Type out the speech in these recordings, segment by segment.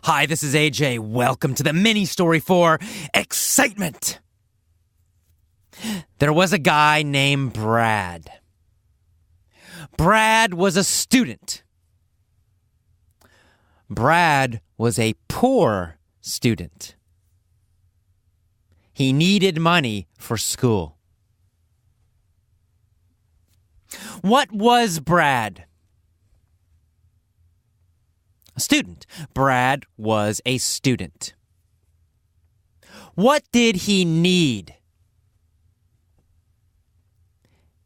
Hi, this is AJ. Welcome to the mini story for excitement. There was a guy named Brad. Brad was a student. Brad was a poor student. He needed money for school. What was Brad? A student. Brad was a student. What did he need?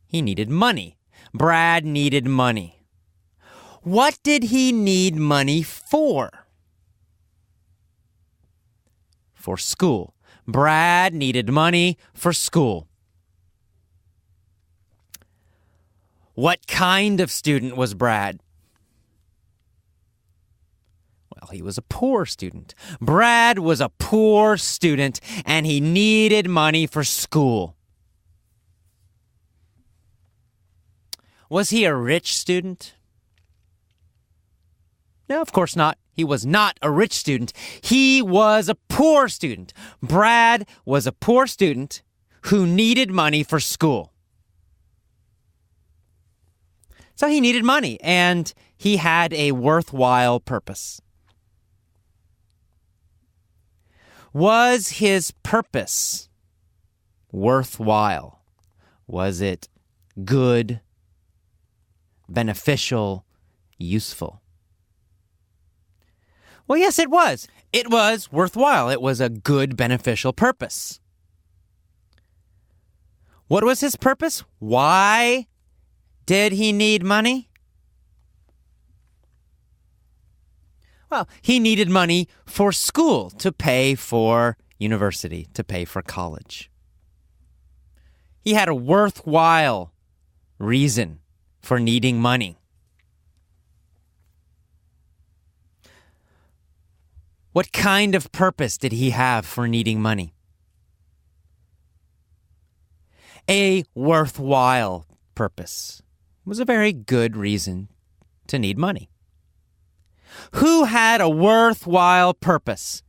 He needed money. Brad needed money. What did he need money for? For school. Brad needed money for school. What kind of student was Brad? Well, he was a poor student. Brad was a poor student, and he needed money for school. Was he a rich student? No, of course not. He was not a rich student. He was a poor student. Brad was a poor student who needed money for school. So he needed money, and he had a worthwhile purpose. Was his purpose worthwhile? Was it good, beneficial, useful? Well, yes, it was. It was worthwhile. It was a good, beneficial purpose. What was his purpose? Why did he need money? Well, he needed money for school, to pay for university, to pay for college. He had a worthwhile reason for needing money. What kind of purpose did he have for needing money? A worthwhile purpose. It was a very good reason to need money. Who had a worthwhile purpose?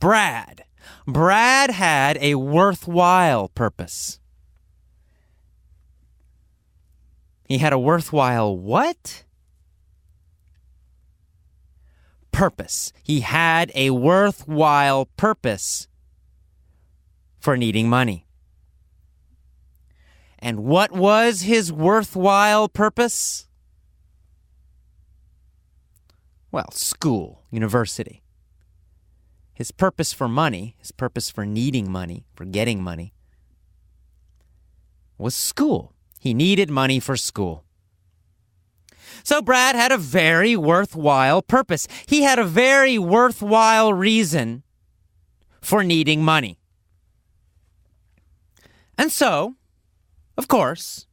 Brad. Brad had a worthwhile purpose. He had a worthwhile what? Purpose. He had a worthwhile purpose for needing money. And what was his worthwhile purpose? Well, school, university. His purpose for money, his purpose for needing money, for getting money, was school. He needed money for school. So Brad had a very worthwhile purpose. He had a very worthwhile reason for needing money. And so, of course,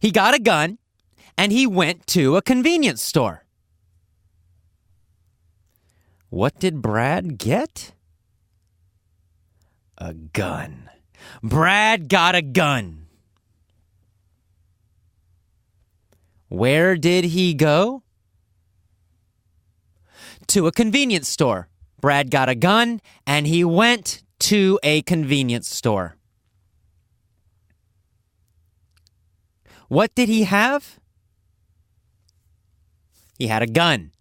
he got a gun and he went to a convenience store. What did Brad get? A gun. Brad got a gun. Where did he go? To a convenience store. Brad got a gun and he went to a convenience store. What did he have? He had a gun.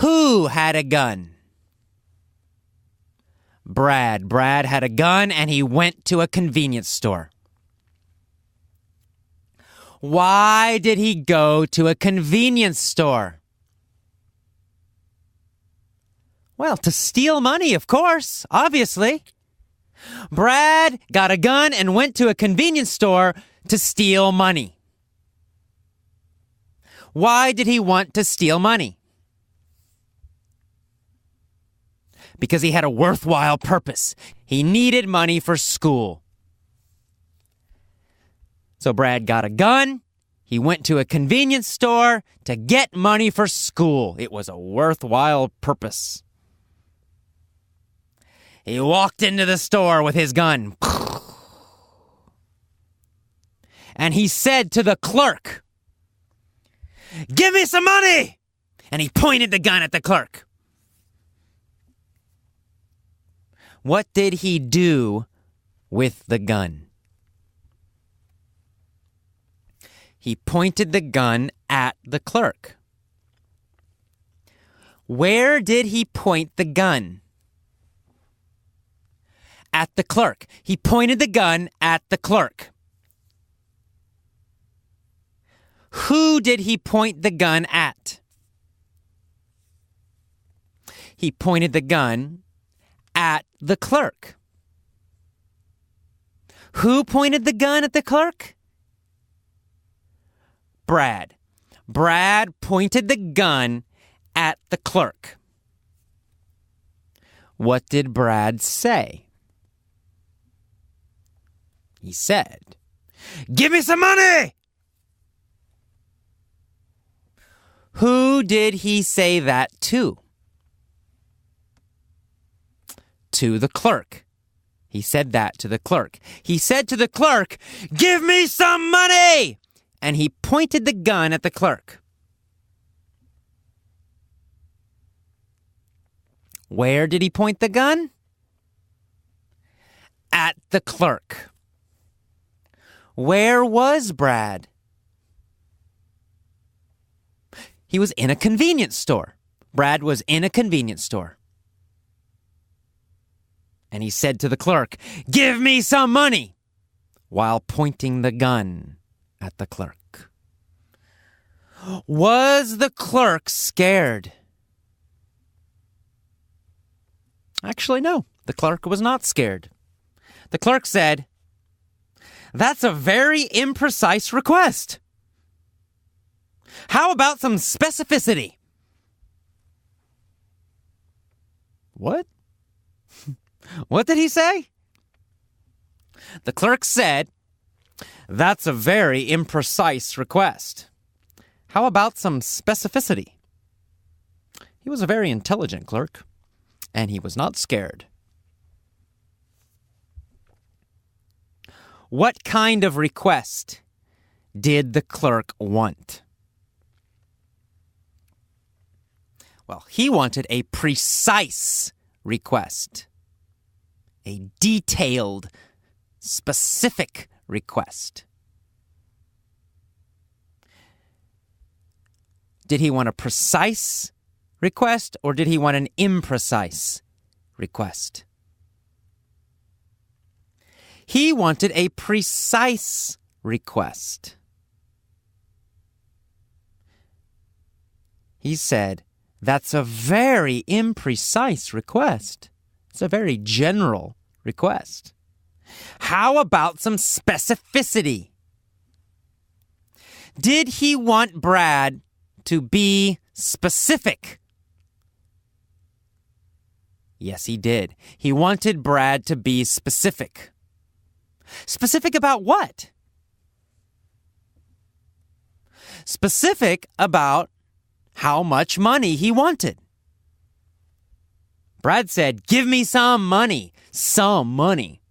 Who had a gun? Brad. Brad had a gun and he went to a convenience store. Why did he go to a convenience store? Well, to steal money, of course, obviously. Brad got a gun and went to a convenience store to steal money. Why did he want to steal money? Because he had a worthwhile purpose. He needed money for school. So Brad got a gun. He went to a convenience store to get money for school. It was a worthwhile purpose. He walked into the store with his gun. And he said to the clerk, "Give me some money!" And he pointed the gun at the clerk. What did he do with the gun? He pointed the gun at the clerk. Where did he point the gun? At the clerk. He pointed the gun at the clerk. Who did he point the gun at? He pointed the gun at the clerk. Who pointed the gun at the clerk? Brad. Brad pointed the gun at the clerk. What did Brad say? He said, "Give me some money!" Who did he say that to? To the clerk. He said that to the clerk. He said to the clerk, "Give me some money!" And he pointed the gun at the clerk. Where did he point the gun? At the clerk. Where was Brad? He was in a convenience store. Brad was in a convenience store. And he said to the clerk, "Give me some money," while pointing the gun at the clerk. Was the clerk scared? Actually, no. The clerk was not scared. The clerk said, "That's a very imprecise request. How about some specificity?" What? What did he say? The clerk said, "That's a very imprecise request. How about some specificity?" He was a very intelligent clerk, and he was not scared. What kind of request did the clerk want? Well, he wanted a precise request, a detailed, specific request. Did he want a precise request, or did he want an imprecise request? He wanted a precise request. He said, "That's a very imprecise request. It's a very general request. How about some specificity?" Did he want Brad to be specific? Yes, he did. He wanted Brad to be specific. Specific about what? Specific about how much money he wanted. Brad said, "Give me some money." Some money.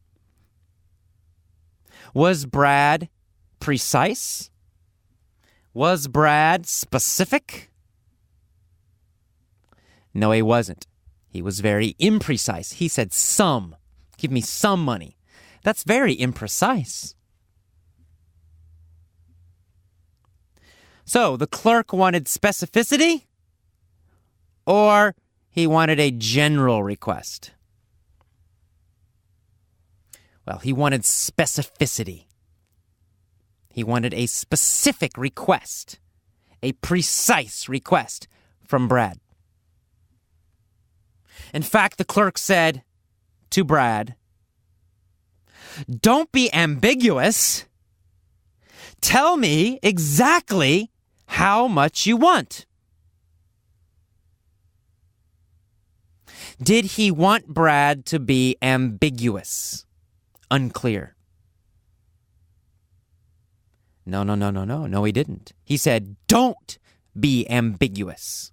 Was Brad precise? Was Brad specific? No, he wasn't. He was very imprecise. He said some. Give me some money. That's very imprecise. So the clerk wanted specificity, or he wanted a general request? Well, he wanted specificity. He wanted a specific request, a precise request from Brad. In fact, the clerk said to Brad, "Don't be ambiguous. Tell me exactly how much you want." Did he want Brad to be ambiguous? Unclear. No, he didn't. He said, "Don't be ambiguous."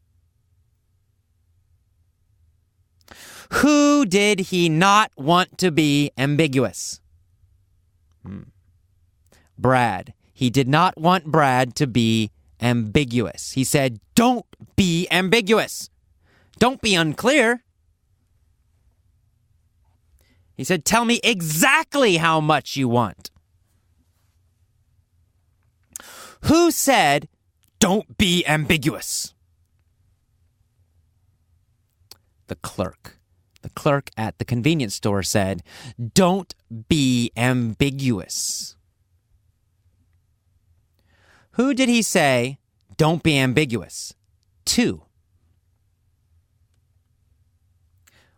Who did he not want to be ambiguous? Brad. He did not want Brad to be ambiguous. He said, don't be ambiguous. Don't be unclear. He said, tell me exactly how much you want. Who said, don't be ambiguous? The clerk. The clerk at the convenience store said, don't be ambiguous. Who did he say, don't be ambiguous to?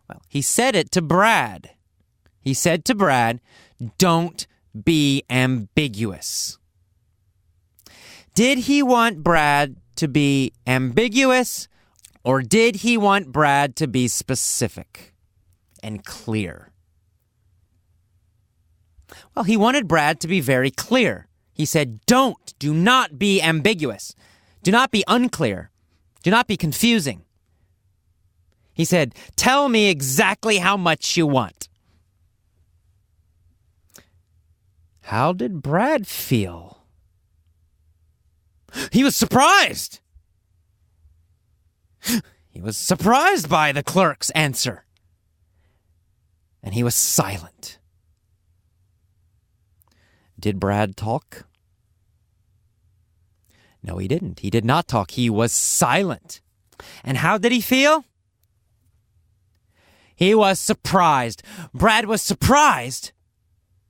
Well, he said it to Brad. He said to Brad, don't be ambiguous. Did he want Brad to be ambiguous, or did he want Brad to be specific and clear? Well, he wanted Brad to be very clear. He said, do not be ambiguous. Do not be unclear. Do not be confusing. He said, tell me exactly how much you want. How did Brad feel? He was surprised. He was surprised by the clerk's answer. And he was silent. Did Brad talk? No, he didn't. He did not talk. He was silent. And how did he feel? He was surprised. Brad was surprised,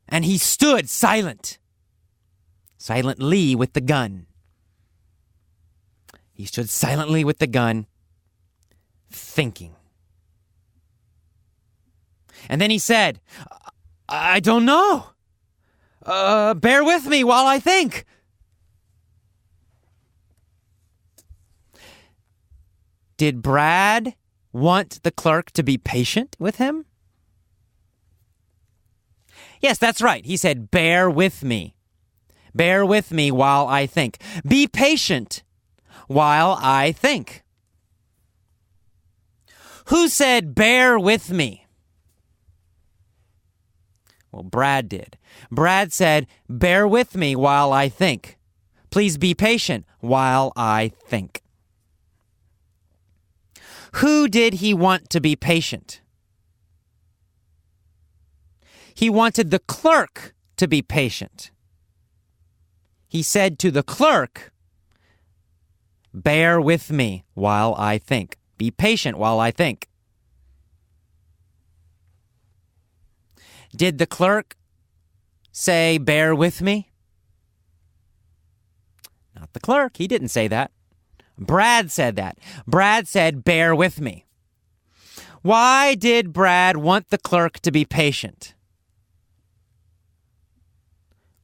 and he stood silent. Silently with the gun. He stood silently with the gun, thinking. And then he said, I don't know. Bear with me while I think. Did Brad want the clerk to be patient with him? Yes, that's right. He said, bear with me. Bear with me while I think. Be patient while I think. Who said, bear with me? Well, Brad did. Brad said, bear with me while I think. Please be patient while I think. Who did he want to be patient? He wanted the clerk to be patient. He said to the clerk, bear with me while I think. Be patient while I think. Did the clerk say, bear with me? Not the clerk. He didn't say that. Brad said that. Brad said, bear with me. Why did Brad want the clerk to be patient?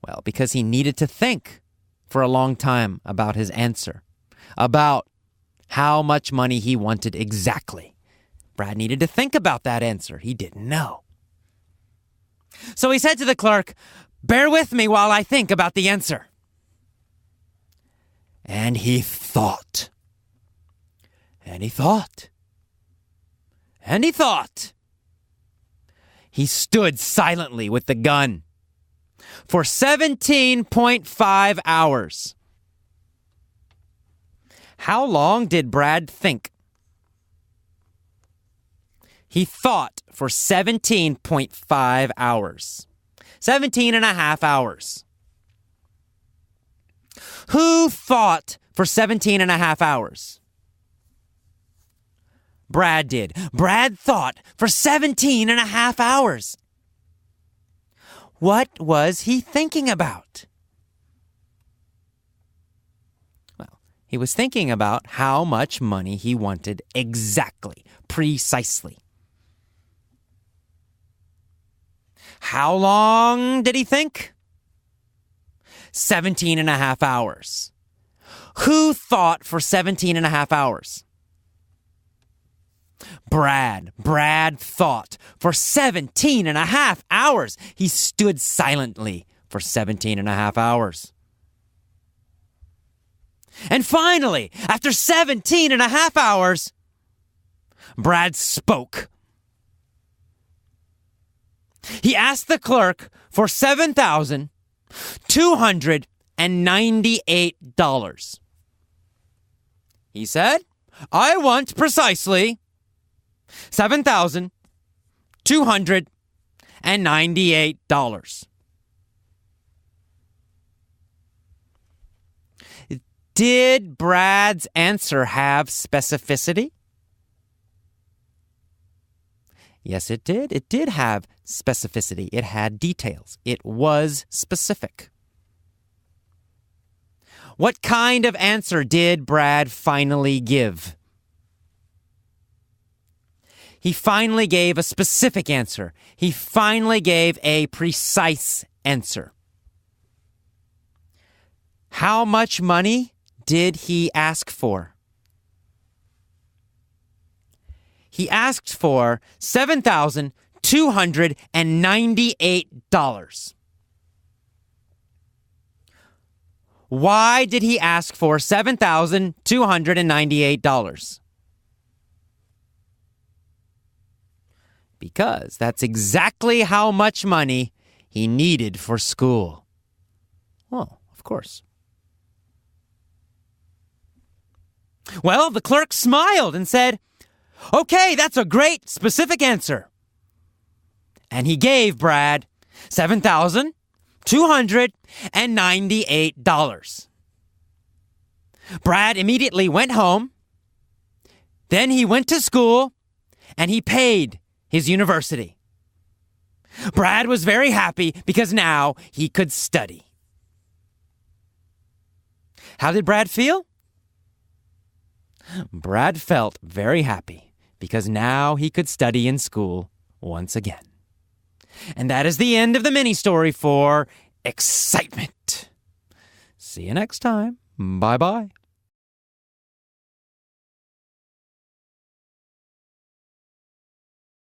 Well, because he needed to think for a long time about his answer, about how much money he wanted exactly. Brad needed to think about that answer. He didn't know. So he said to the clerk, bear with me while I think about the answer. And he thought. And he thought. And he thought. He stood silently with the gun for 17.5 hours. How long did Brad think? He thought for 17.5 hours. 17 and a half hours. Who thought for 17 and a half hours? Brad did. Brad thought for 17 and a half hours. What was he thinking about? Well, he was thinking about how much money he wanted exactly, precisely. How long did he think? 17 and a half hours. Who thought for 17 and a half hours? Brad. Brad thought for 17 and a half hours. He stood silently for 17 and a half hours. And finally, after 17 and a half hours, Brad spoke. He asked the clerk for $7,298. He said, I want precisely $7,298. Did Brad's answer have specificity? Yes, it did. It did have specificity. It had details. It was specific. What kind of answer did Brad finally give? He finally gave a specific answer. He finally gave a precise answer. How much money did he ask for? He asked for $7,298. Why did he ask for $7,298? Because that's exactly how much money he needed for school. Well, of course. Well, the clerk smiled and said, okay, that's a great specific answer. And he gave Brad $7,298. Brad immediately went home. Then he went to school and he paid his university. Brad was very happy because now he could study. How did Brad feel? Brad felt very happy because now he could study in school once again. And that is the end of the mini story for excitement. See you next time. Bye-bye.